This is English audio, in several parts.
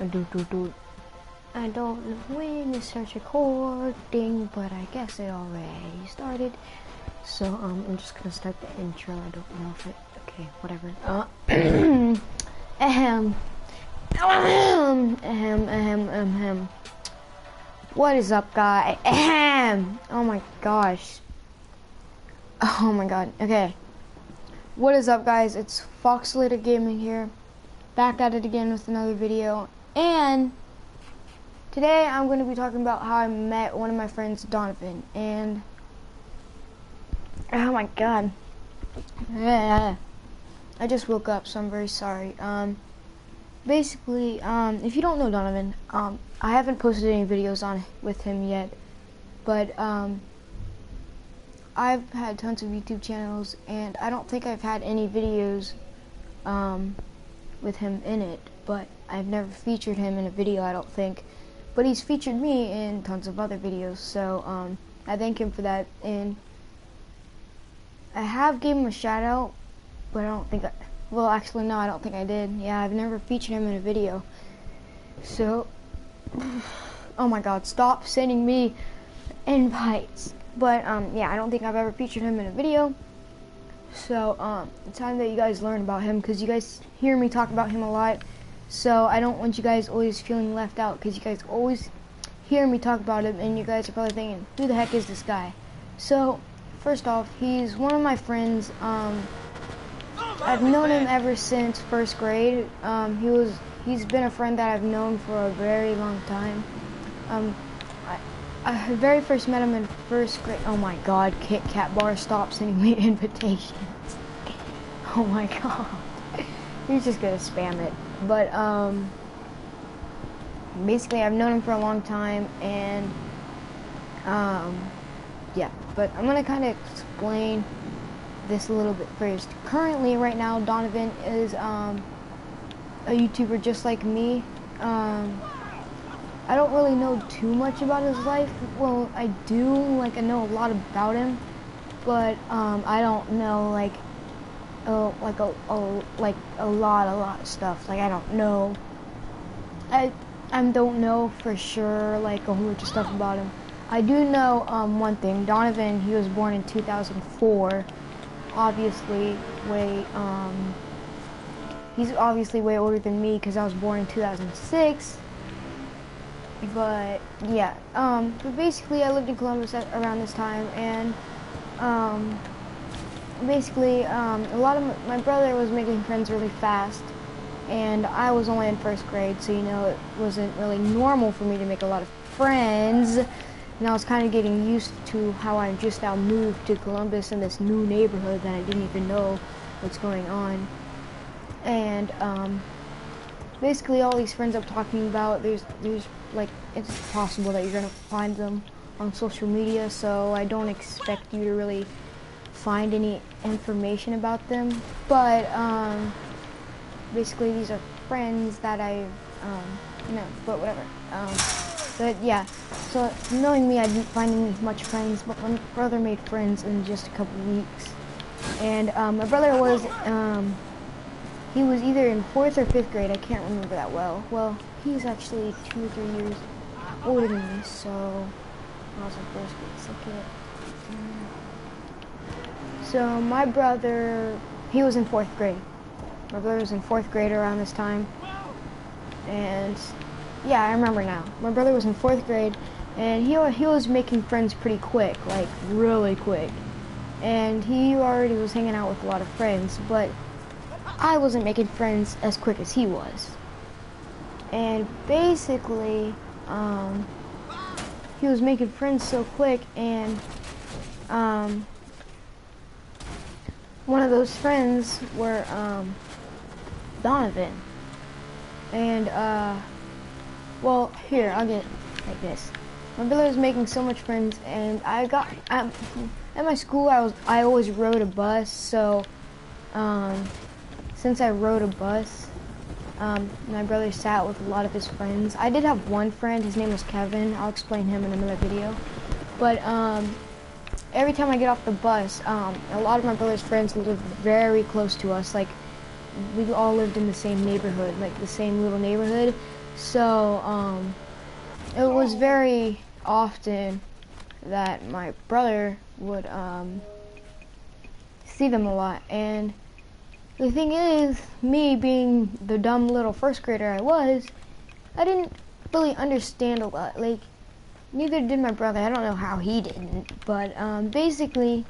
I don't know when to start recording, but I guess it already started. So I'm just gonna start the intro. I don't know if it. Okay, whatever. Ahem. What is up, guys? Ahem. Oh my gosh. Oh my god. Okay. What is up, guys? It's Foxlater Gaming here, back at it again with another video, and today I'm going to be talking about how I met one of my friends, Donavan, and oh my god, I just woke up, so I'm very sorry. Basically, if you don't know Donavan, I haven't posted any videos with him yet, but I've had tons of YouTube channels, and I don't think I've had any videos with him in it, but I've never featured him in a video, I don't think. But he's featured me in tons of other videos, so I thank him for that. And I have gave him a shout out, but I don't think well, actually no, I don't think I did. Yeah, I've never featured him in a video. So, oh my god, stop sending me invites. But yeah, I don't think I've ever featured him in a video. So it's time that you guys learn about him, because you guys hear me talk about him a lot. So I don't want you guys always feeling left out, because you guys always hear me talk about him, and you guys are probably thinking, who the heck is this guy? So first off, he's one of my friends. I've known him ever since first grade. He's been a friend that I've known for a very long time. I very first met him in first grade. Oh my god, Kit Kat Bar, stop sending me invitations. Oh my god. He's just gonna spam it. But basically I've known him for a long time, and yeah, but I'm gonna kinda explain this a little bit first. Currently, right now, Donavan is a YouTuber just like me. I don't really know too much about his life. Well, I do, like, I know a lot about him, but I don't know like a lot of stuff. Like, I don't know. I don't know for sure like a whole bunch of stuff about him. I do know one thing. Donavan, he was born in 2004. Obviously, he's obviously way older than me, because I was born in 2006. But yeah, but basically I lived in Columbus around this time, and basically a lot of my brother was making friends really fast, and I was only in first grade, so you know, it wasn't really normal for me to make a lot of friends, and I was kind of getting used to how I just now moved to Columbus in this new neighborhood that I didn't even know what's going on. And basically all these friends I'm talking about, there's like, it's possible that you're gonna find them on social media, so I don't expect you to really find any information about them. But basically these are friends that I've but whatever. But yeah, so knowing me, I didn't find any much friends, but my brother made friends in just a couple weeks. And my brother was he was either in 4th or 5th grade, I can't remember that well. Well, he's actually 2 or 3 years older than me, so I was in 1st grade, 2nd. So my brother, he was in 4th grade. My brother was in 4th grade around this time. And yeah, I remember now. My brother was in 4th grade, and he was making friends pretty quick, like really quick. And he already was hanging out with a lot of friends, but I wasn't making friends as quick as he was. And basically, he was making friends so quick, and one of those friends were Donavan. And well, here, I'll get like this. My brother was making so much friends, and I got at my school. I always rode a bus, so since I rode a bus, my brother sat with a lot of his friends. I did have one friend, his name was Kevin. I'll explain him in another video. But every time I get off the bus, a lot of my brother's friends lived very close to us. Like, we all lived in the same neighborhood, like the same little neighborhood. So it was very often that my brother would see them a lot. And the thing is, me being the dumb little first grader I didn't really understand a lot. Like, neither did my brother. I don't know how he didn't, but basically,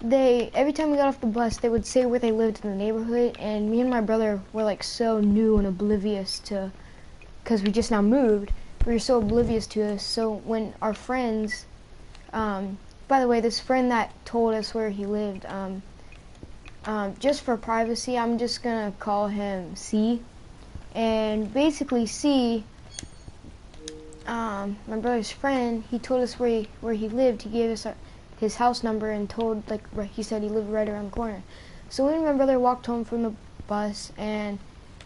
every time we got off the bus, they would say where they lived in the neighborhood, and me and my brother were like so new and oblivious to, because we just now moved, we were so oblivious to this. So when our friends, by the way, this friend that told us where he lived, just for privacy, I'm just gonna call him C. And basically, C, my brother's friend, he told us where he lived. He gave us his house number and told, like, he said he lived right around the corner. So when my brother walked home from the bus, and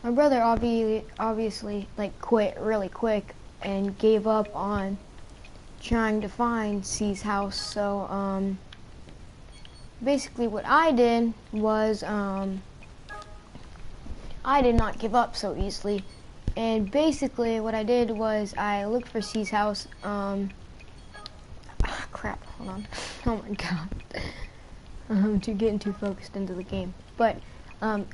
my brother obviously like quit really quick and gave up on trying to find C's house. So basically what I did was I did not give up so easily, and basically what I did was I looked for C's house. Crap, hold on. Oh my god. I'm getting too focused into the game. But I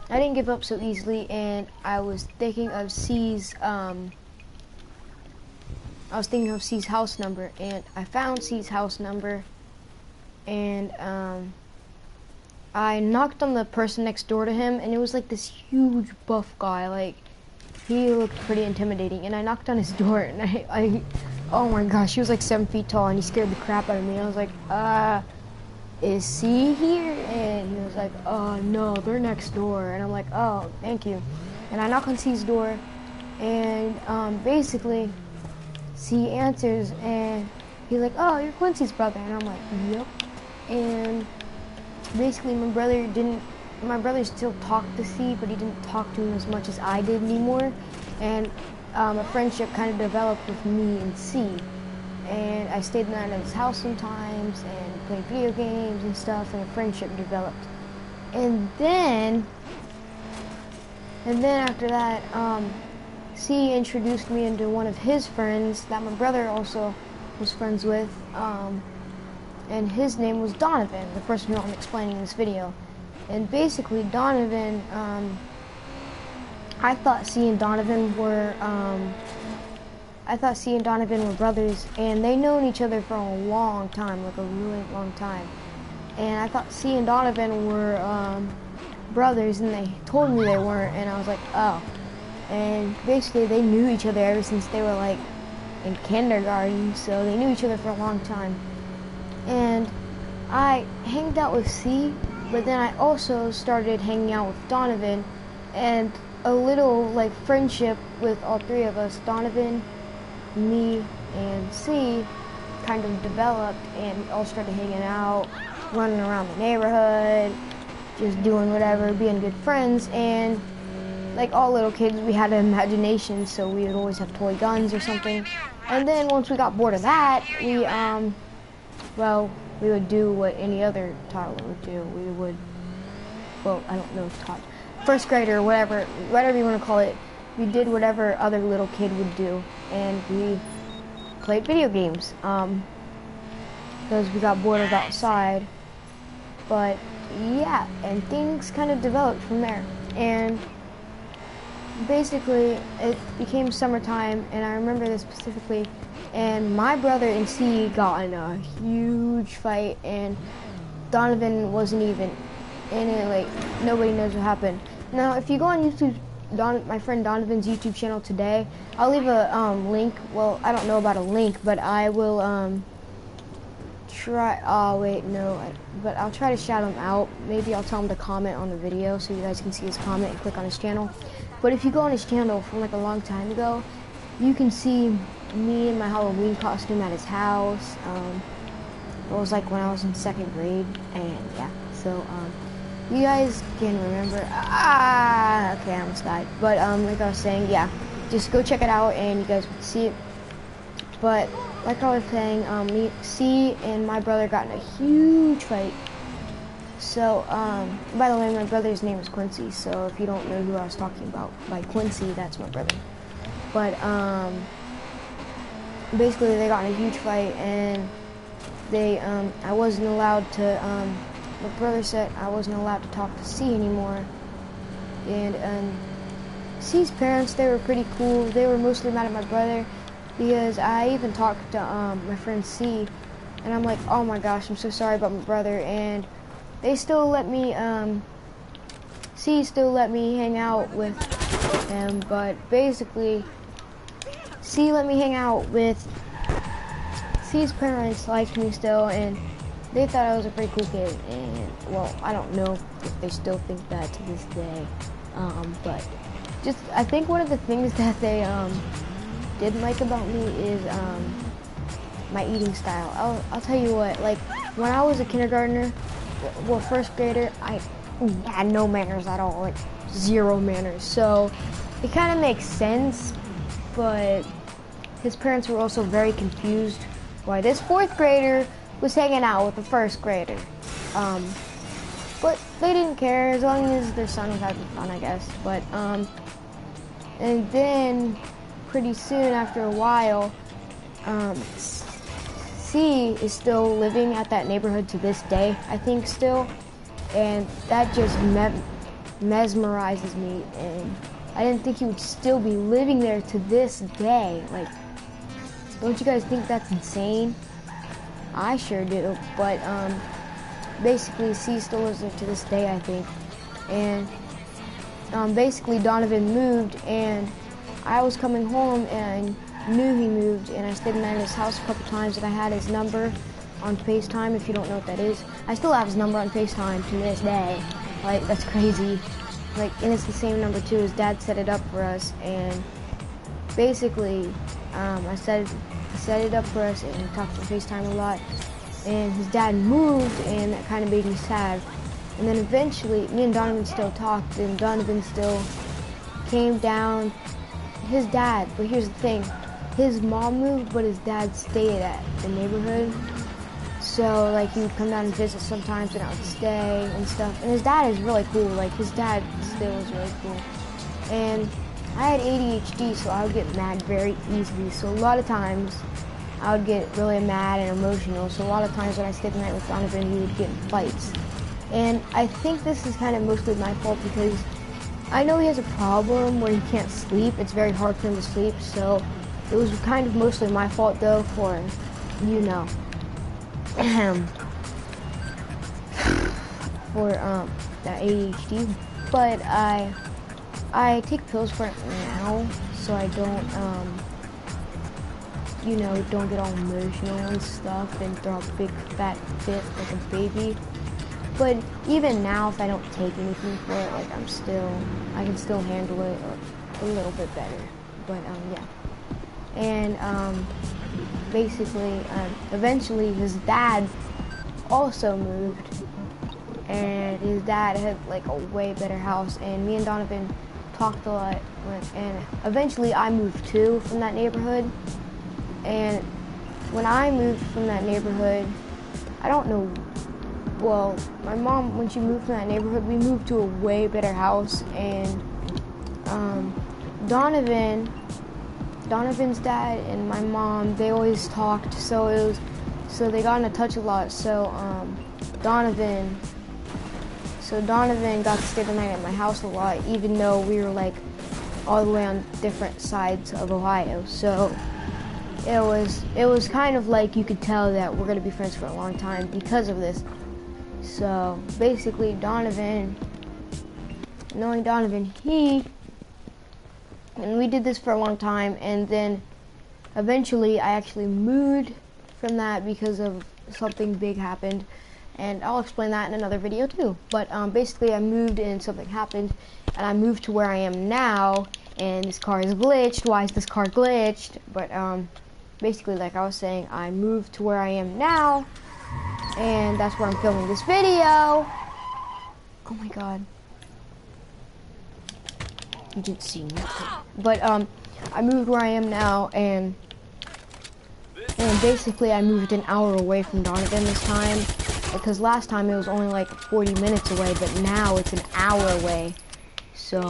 didn't give up so easily, and I was thinking of C's house number, and I found C's house number, and I knocked on the person next door to him, and it was like this huge buff guy. Like, he looked pretty intimidating, and I knocked on his door, and I oh my gosh, he was like 7 feet tall, and he scared the crap out of me. I was like, is C here? And he was like, no, they're next door. And I'm like, oh, thank you. And I knock on C's door, and basically, C answers, and he's like, oh, you're Quincy's brother. And I'm like, yep. And basically, my brother still talked to C, but he didn't talk to him as much as I did anymore. And a friendship kind of developed with me and C. And I stayed the night at his house sometimes and played video games and stuff, and a friendship developed. And then after that, C introduced me into one of his friends that my brother also was friends with, and his name was Donavan, the person who I'm explaining in this video. And basically, Donavan, I thought C and Donavan were brothers, and they known each other for a long time, like a really long time. And I thought C and Donavan were brothers, and they told me they weren't, and I was like, oh. And basically, they knew each other ever since they were like in kindergarten, so they knew each other for a long time. And I hanged out with C, but then I also started hanging out with Donavan, and a little like friendship with all three of us, Donavan, me, and C, kind of developed, and we all started hanging out, running around the neighborhood, just doing whatever, being good friends. And like all little kids, we had an imagination, so we would always have toy guns or something. And then once we got bored of that, we would do what any other toddler would do. We would, well, I don't know, first grader, whatever you want to call it. We did whatever other little kid would do, and we played video games because we got bored of outside. But yeah, and things kind of developed from there. And basically, it became summertime, and I remember this specifically. And my brother and C got in a huge fight, and Donavan wasn't even in it. Like, nobody knows what happened. Now, if you go on YouTube, my friend Donovan's YouTube channel today, I'll leave a link. Well, I don't know about a link, but I will try. Oh wait, no. But I'll try to shout him out. Maybe I'll tell him to comment on the video so you guys can see his comment and click on his channel. But if you go on his channel from like a long time ago, you can see me in my Halloween costume at his house. It was like when I was in 2nd grade, and yeah. So you guys can remember. Okay, I almost died. But like I was saying, yeah, just go check it out, and you guys will see it. But like I was saying, C and my brother got in a huge fight. So, by the way, my brother's name is Quincy, so if you don't know who I was talking about by Quincy, that's my brother. But, basically they got in a huge fight, and I wasn't allowed to, my brother said I wasn't allowed to talk to C anymore. And, C's parents, they were pretty cool. They were mostly mad at my brother, because I even talked to, my friend C, and I'm like, oh my gosh, I'm so sorry about my brother, and they still let me, C still let me hang out with him, but basically, C let me hang out with, C's parents liked me still, and they thought I was a pretty cool kid, and, well, I don't know if they still think that to this day, but just, I think one of the things that they, didn't like about me is, my eating style. I'll tell you what, like, when I was a kindergartner, well, first grader, I had no manners at all, like, zero manners, so it kind of makes sense, but his parents were also very confused why this fourth grader was hanging out with the first grader, but they didn't care as long as their son was having fun, I guess, but, and then pretty soon after a while, C is still living at that neighborhood to this day, I think still, and that just mesmerizes me, and I didn't think he would still be living there to this day. Like, don't you guys think that's insane? I sure do, but basically C still lives there to this day, I think, and basically Donavan moved, and I was coming home and knew he moved, and I stayed the night at his house a couple times, and I had his number on FaceTime, if you don't know what that is. I still have his number on FaceTime to this day. Like, that's crazy. Like, and it's the same number too. His dad set it up for us, and basically, I set it up for us, and we talked on FaceTime a lot, and his dad moved, and that kind of made me sad. And then eventually, me and Donovan still talked, and Donovan still came down. His dad, but here's the thing, his mom moved, but his dad stayed at the neighborhood. So, like, he would come down and visit sometimes, and I would stay and stuff. And his dad is really cool. Like, his dad still is really cool. And I had ADHD, so I would get mad very easily. So a lot of times, I would get really mad and emotional. So a lot of times when I stayed the night with Donovan, he would get in fights. And I think this is kind of mostly my fault, because I know he has a problem where he can't sleep. It's very hard for him to sleep, so it was kind of mostly my fault, though, for, you know, for that ADHD. But I take pills for it now, so I don't, you know, don't get all emotional and stuff and throw a big fat fit like a baby. But even now, if I don't take anything for it, like, I can still handle it a little bit better. But, yeah. And, basically, eventually his dad also moved, and his dad had, like, a way better house, and me and Donovan talked a lot, and eventually I moved too from that neighborhood. And when I moved from that neighborhood, I don't know, well, my mom, when she moved from that neighborhood, we moved to a way better house, and Donovan's dad and my mom, they always talked, so they got in touch a lot. So Donovan got to stay the night at my house a lot, even though we were, like, all the way on different sides of Ohio. So it was kind of like you could tell that we're gonna be friends for a long time because of this. So basically, knowing Donovan, and we did this for a long time, and then eventually I actually moved from that because of something big happened, and I'll explain that in another video too. But basically I moved and something happened, and I moved to where I am now, and this car is glitched. Why is this car glitched? But basically, like I was saying, I moved to where I am now, and that's where I'm filming this video. Oh my god. You didn't see me. But I moved where I am now, and basically I moved an hour away from Donovan this time. because last time it was only like 40 minutes away, but now it's an hour away. So,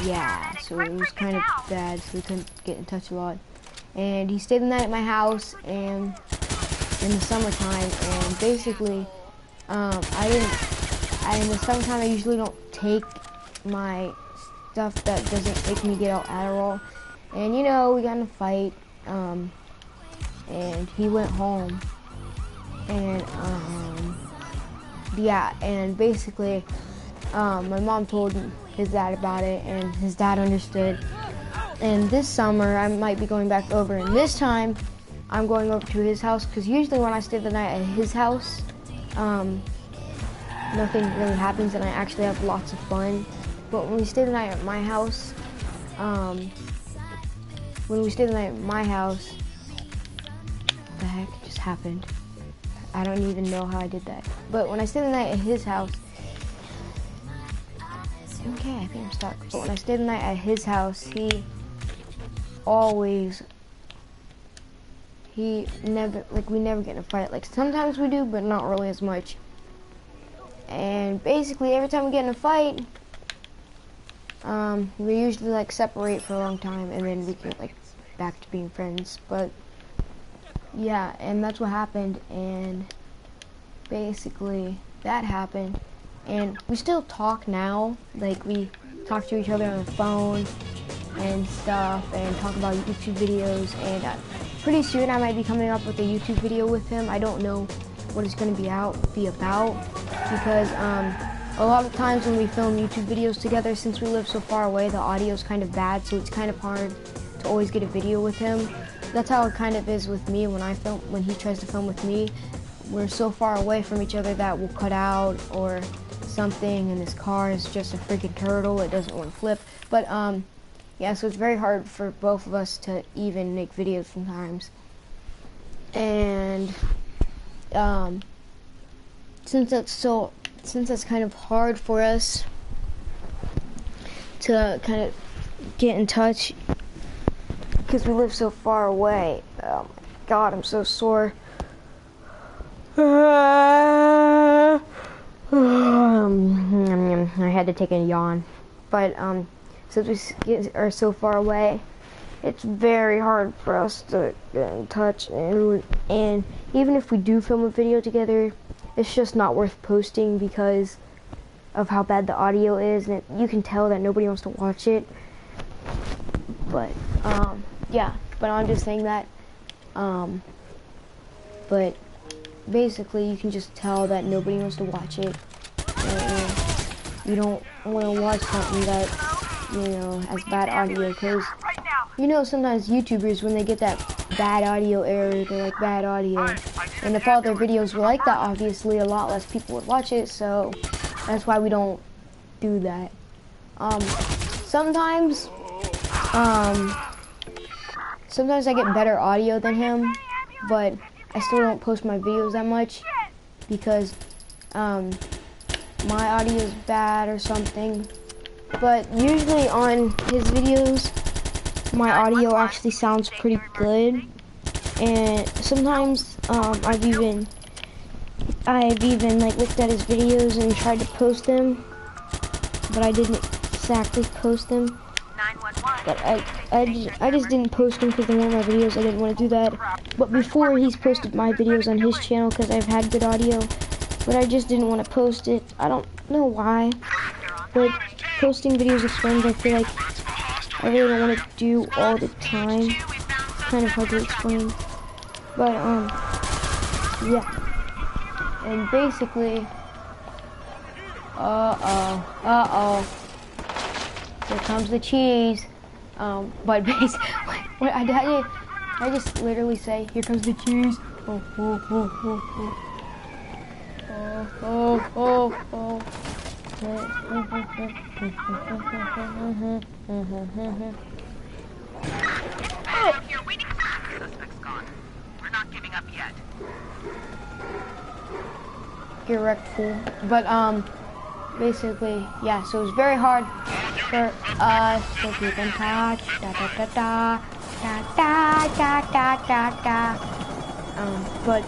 yeah, so it was kind of bad, so we couldn't get in touch a lot. And he stayed the night at my house, and in the summertime, and basically, in the summertime, I usually don't take my stuff that doesn't make me get out Adderall. And, you know, we got in a fight, and he went home, and, yeah, and basically, my mom told his dad about it, and his dad understood. And this summer, I might be going back over, and this time, I'm going over to his house, because usually when I stay the night at his house, nothing really happens, and I actually have lots of fun. But when we stay the night at my house, what the heck just happened? I don't even know how I did that. But when I stay the night at his house, okay, I think I'm stuck. But when I stay the night at his house, we never get in a fight. Like, sometimes we do, but not really as much. And basically, every time we get in a fight, we usually, like, separate for a long time, and then we get, like, back to being friends. But, yeah, and that's what happened, and basically, that happened. And we still talk now. Like, we talk to each other on the phone and stuff, and talk about YouTube videos, and pretty soon I might be coming up with a YouTube video with him. I don't know what it's going to be about, because a lot of times when we film YouTube videos together, since we live so far away, the audio's kind of bad, so it's kind of hard to always get a video with him. That's how it kind of is with me when he tries to film with me. We're so far away from each other that we'll cut out or something, and this car is just a freaking turtle. It doesn't want to flip. But yeah, so it's very hard for both of us to even make videos sometimes. And since that's kind of hard for us to kind of get in touch, because we live so far away. Oh my God, I'm so sore. I had to take a yawn. But since we are so far away, it's very hard for us to get in touch. And even if we do film a video together, it's just not worth posting because of how bad the audio is, and you can tell that nobody wants to watch it. But yeah, but I'm just saying that. But basically, you can just tell that nobody wants to watch it. And you don't want to watch something that, you know, has bad audio, because, you know, sometimes YouTubers, when they get that bad audio error, they're like, bad audio. And if all their videos were like that, obviously a lot less people would watch it, so that's why we don't do that. Sometimes I get better audio than him, but I still don't post my videos that much because my audio is bad or something. But usually on his videos, my audio actually sounds pretty good. And sometimes I've even like looked at his videos and tried to post them, but I didn't exactly post them. But I just didn't post them because they weren't my videos. I didn't want to do that. But before, he's posted my videos on his channel because I've had good audio. But I just didn't want to post it. I don't know why. But posting videos with friends, I feel like I really don't want to do all the time. It's kind of hard to explain. But yeah. And basically, here comes the cheese. But basically, what I just literally say, here comes the cheese. Oh, oh, oh, oh, oh. Oh, oh, oh, If you're waiting, suspect's gone. We're not giving up yet. Get wrecked, fool. But basically, yeah. So it's very hard for us to keep in touch. Da da da da da da da da da da. But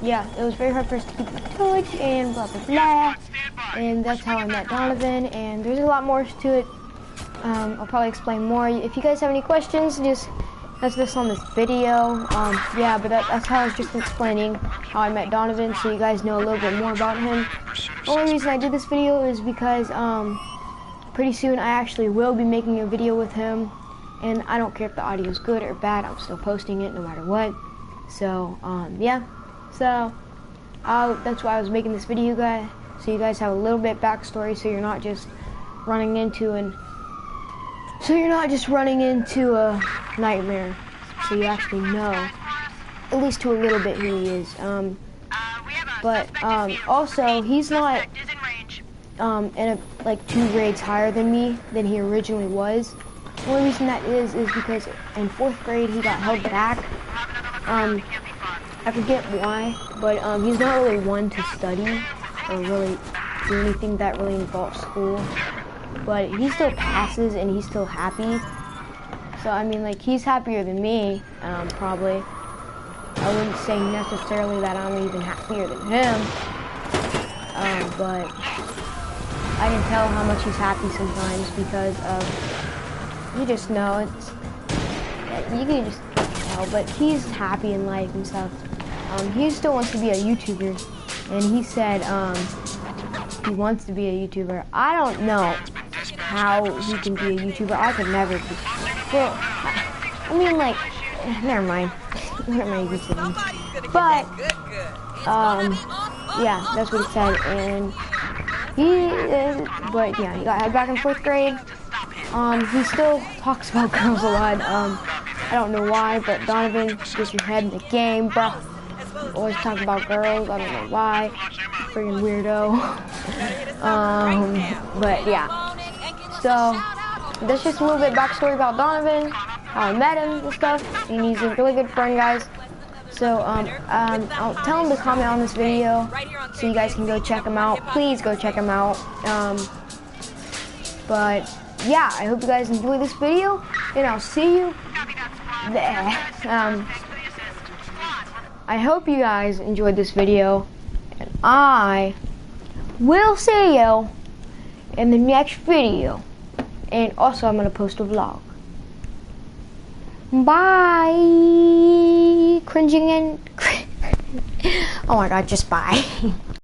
yeah, it was very hard for us to keep in touch and blah blah blah. And that's how I met Donavan. And there's a lot more to it. I'll probably explain more. If you guys have any questions, just that's this on this video. Yeah, but that's how I was just explaining how I met Donavan, so you guys know a little bit more about him. The only reason I did this video is because pretty soon I actually will be making a video with him, and I don't care if the audio is good or bad. I'm still posting it no matter what. So yeah, so that's why I was making this video, guys. So you guys have a little bit backstory, so you're not just running into a nightmare. So you actually know, at least to a little bit, who he is. But also he's not like 2 grades higher than me than he originally was. The only reason that is because in 4th grade he got held back. I forget why, but he's not really one to study or really do anything that really involves school. But he still passes and he's still happy. So I mean, like, he's happier than me, probably. I wouldn't say necessarily that I'm even happier than him, but I can tell how much he's happy sometimes because of, you just know, you can just tell, but he's happy in life and stuff. He still wants to be a YouTuber, and he said he wants to be a YouTuber. I don't know how he can be a YouTuber. I could never be. Well, I mean, like, never mind. What am I even saying? But, yeah, that's what he said, and but yeah, he got held back in 4th grade. He still talks about girls a lot. I don't know why, but Donavan, get your head in the game, bro. Always talk about girls. I don't know why. Freaking weirdo. But yeah. So that's just a little bit backstory about Donavan, how I met him and stuff. And he's a really good friend, guys. So I'll tell him to comment on this video so you guys can go check him out. Please go check him out. But yeah, I hope you guys enjoy this video, and I'll see you there. I hope you guys enjoyed this video, and I will see you in the next video. And also, I'm gonna post a vlog. Bye. Cringing and oh my god, just bye.